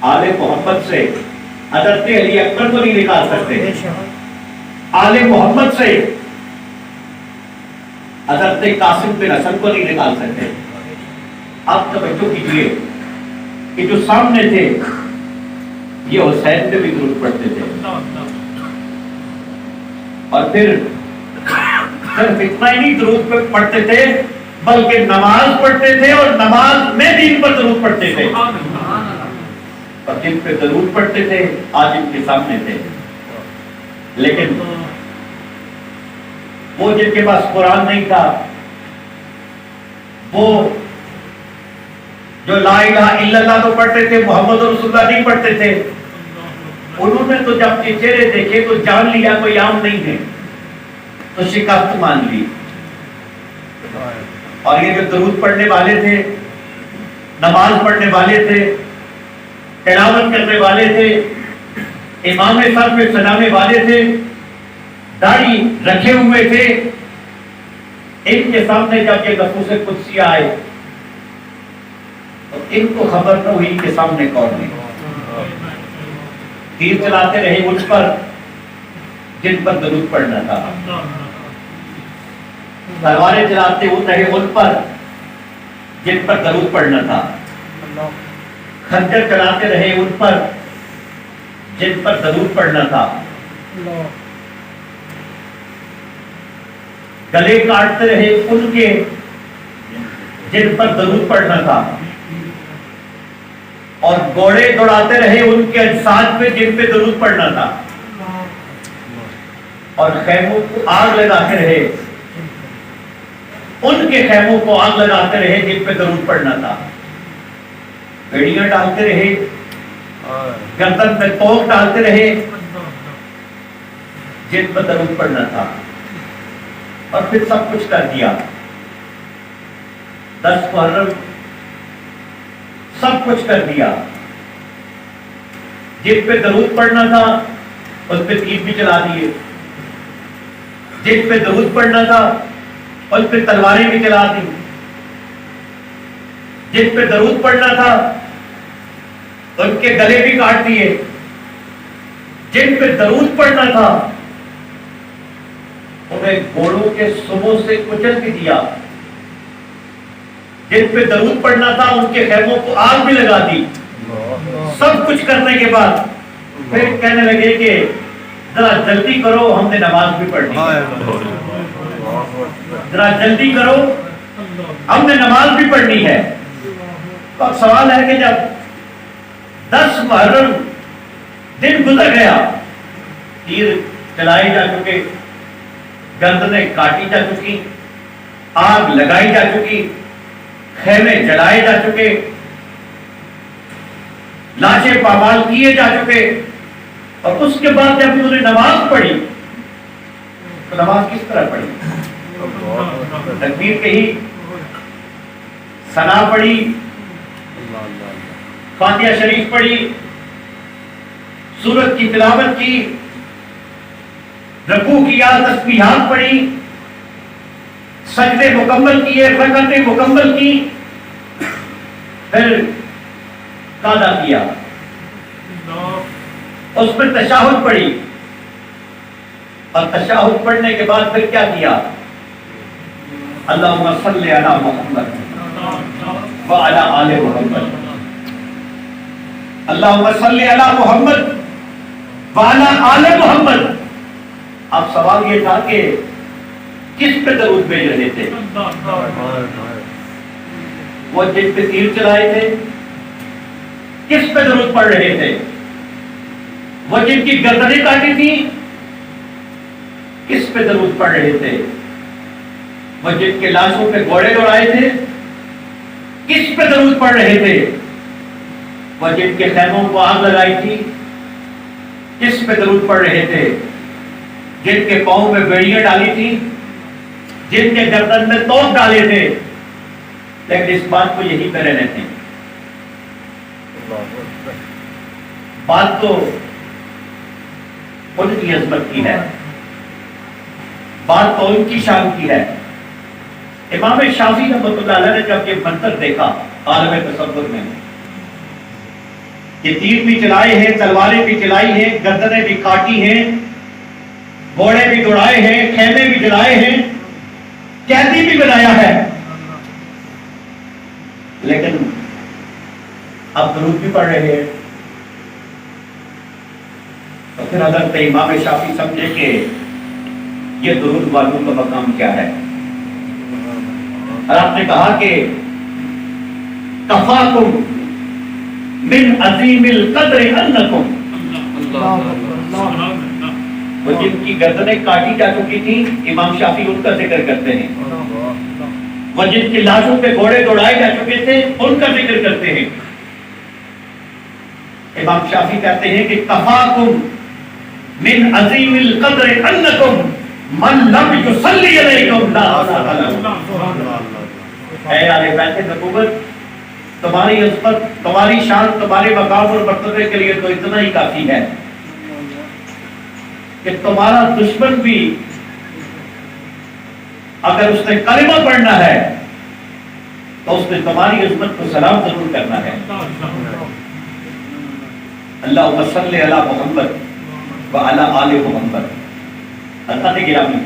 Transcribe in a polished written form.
آل محمد سے حضرت علی اکبر کو نہیں نکال سکتے، آل محمد سے حضرت قاسم بن حسن کو نہیں نکال سکتے۔ آپ توجہ کیجیے کہ جو سامنے تھے یہ حسین پہ بھی درود پڑھتے تھے، اور پھر صرف اتنا ہی نہیں درود پہ پڑھتے تھے بلکہ نماز پڑھتے تھے اور نماز میں بھی ان پر درود پڑھتے تھے، اور جن پہ درود پڑھتے تھے آج ان کے سامنے تھے۔ لیکن وہ جن کے پاس قرآن نہیں تھا، وہ جو لا الہ الا اللہ تو پڑھتے تھے، محمد رسول اللہ نہیں پڑھتے تھے، انہوں نے تو جب یہ چہرے دیکھے تو جان لیا کوئی عام نہیں ہے، تو شکست مان لی۔ اور یہ جو درود پڑھنے والے تھے، نماز پڑھنے والے تھے، تلاوت کرنے والے تھے، امام صاحب پہ سجانے والے تھے، داڑھی رکھے ہوئے تھے، ان کے سامنے جب یہ نفوس قدسی آئے تو ان کو خبر نہ ہوئی کہ سامنے کون ہے۔ تیر چلاتے رہے ان پر جن پر درود پڑھنا تھا، تلواریں چلاتے رہے ان پر جن پر درود پڑھنا تھا، خنجر چلاتے رہے ان پر جن پر درود پڑھنا تھا، گلے کاٹتے رہے ان کے جن پر درود پڑھنا تھا، اور گھوڑے دوڑاتے رہے ان کے اجساد پہ جن پہ درود پڑھنا تھا، اور خیموں کو آگ لگاتے رہے ان کے خیموں کو آگ لگاتے رہے جن پہ درود پڑھنا تھا، بیڑیاں ڈالتے رہے، گردن میں توق ڈالتے رہے جن پر درود پڑھنا تھا، اور پھر سب کچھ کر دیا۔ 10 محرم سب کچھ کر دیا، جن پہ درود پڑھنا تھا اس پہ تیر بھی چلا دیے، جن پہ درود پڑھنا تھا اس پہ تلواریں بھی چلا دی، جن پہ درود پڑھنا تھا ان کے گلے بھی کاٹ دیے، جن پہ درود پڑھنا تھا انہیں گھوڑوں کے سموں سے کچل بھی دیا، جن پہ درود پڑھنا تھا ان کے خیموں کو آگ بھی لگا دی۔ سب کچھ کرنے کے بعد پھر کہنے لگے کہ ذرا جلدی کرو، ہم نے نماز بھی پڑھنی ہے، ذرا جلدی کرو، ہم نے نماز بھی پڑھنی ہے۔ تو اب سوال ہے کہ جب 10 محرم دن گزر گیا، تیر چلائے جا چکے، گردنیں کاٹی جا چکی، آگ لگائی جا چکی، خیمے جلائے جا چکے، لاشیں پامال کیے جا چکے، اور اس کے بعد جب انہوں نے نماز پڑھی تو نماز کس طرح پڑھی؟ تکبیر کہی، ثنا پڑھی، فاتحہ شریف پڑھی، سورت کی تلاوت کی، رکوع کیا، تسبیحات پڑھی، سجدے مکمل کیے، رکعتیں مکمل کی، پھر قاعدہ کیا، اس میں تشہد پڑھی، اور تشہد پڑھنے کے بعد پھر کیا کیا؟ اللہم صلی علی محمد وعلی آل محمد، اللہم صلی علی محمد وعلی آل محمد۔ اب سوال یہ تھا کہ کس پہ درود بھیج رہے تھے؟ وہ جن پہ تیر چلائے تھے کس پہ درود پڑھ رہے تھے؟ وہ جن کی گردنیں کاٹی تھی کس پہ درود پڑھ رہے تھے؟ وہ جن کے لاشوں پہ گھوڑے دوڑائے تھے کس پہ درود پڑھ رہے تھے؟ وہ جن کے خیموں کو آگ لگائی تھی کس پہ درود پڑھ رہے تھے؟ جن کے پاؤں میں بیڑیاں ڈالی تھی، جن کے گردن میں توپ ڈالے تھے، لیکن اس بات کو یہی کر رہے تھے۔ بات تو ان کی عظمت کی ہے، بات تو ان کی شان کی ہے۔ امام شافعی رحمۃ اللہ علیہ نے جب یہ منظر دیکھا عالم تصور میں کہ تیر بھی چلائے ہیں، تلواریں بھی چلائی ہیں، گردنیں بھی کاٹی ہیں، گھوڑے بھی دوڑائے ہیں، خیمے بھی جلائے ہیں، قیدی بھی بنایا ہے، لیکن اب درود بھی پڑھ رہے ہیں۔ تو پھر حضرت امام شافعی سمجھے کہ یہ درود والوں کا مقام کیا ہے، اور آپ نے کہا کہ کفاکم من عظیم القدر انکم، وہ جن کی گردنیں کاٹی جا چکی تھی امام شافعی ان کا ذکر کرتے ہیں، وہ جن کی لاشوں پہ گھوڑے دوڑائے جا چکے تھے ان کا ذکر کرتے ہیں۔ امام شافعی کہتے ہیں کہ کفاکم من عظیم القدر انکم من لم یصلی علیکم لا صلاۃ لہ۔ اے آل بیت نبوت، تمہاری عظمت، تمہاری شان، تمہارے مقام اور مرتبے کے لیے تو اتنا ہی کافی ہے کہ تمہارا دشمن بھی اگر اس نے کلمہ پڑھنا ہے تو اس نے تمہاری عظمت کو سلام ضرور کرنا ہے۔ اللہم صلی علی محمد وعلی آل محمد۔ اللہ نے گرامی